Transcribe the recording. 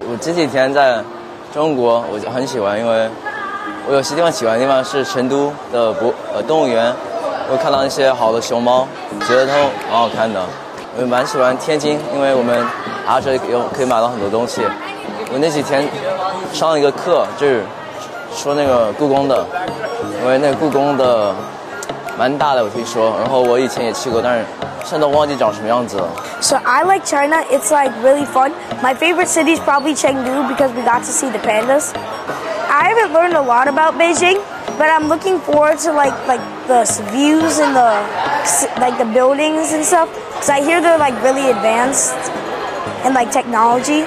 我这几天在中国，我就很喜欢，因为我有些地方喜欢的地方是成都的动物园，我看到那些好的熊猫，觉得都蛮好看的。我蛮喜欢天津，因为我们这里可以买到很多东西。我那几天上了一个课，就是说那个故宫的，因为那个故宫的蛮大的，我听说。然后我以前也去过，但是现在都忘记长什么样子了。So I like China. It's like really fun. My favorite city is probably Chengdu because we got to see the pandas. I haven't learned a lot about Beijing, but I'm looking forward to like the views and the buildings and stuff. Because I hear they're like really advanced in like technology.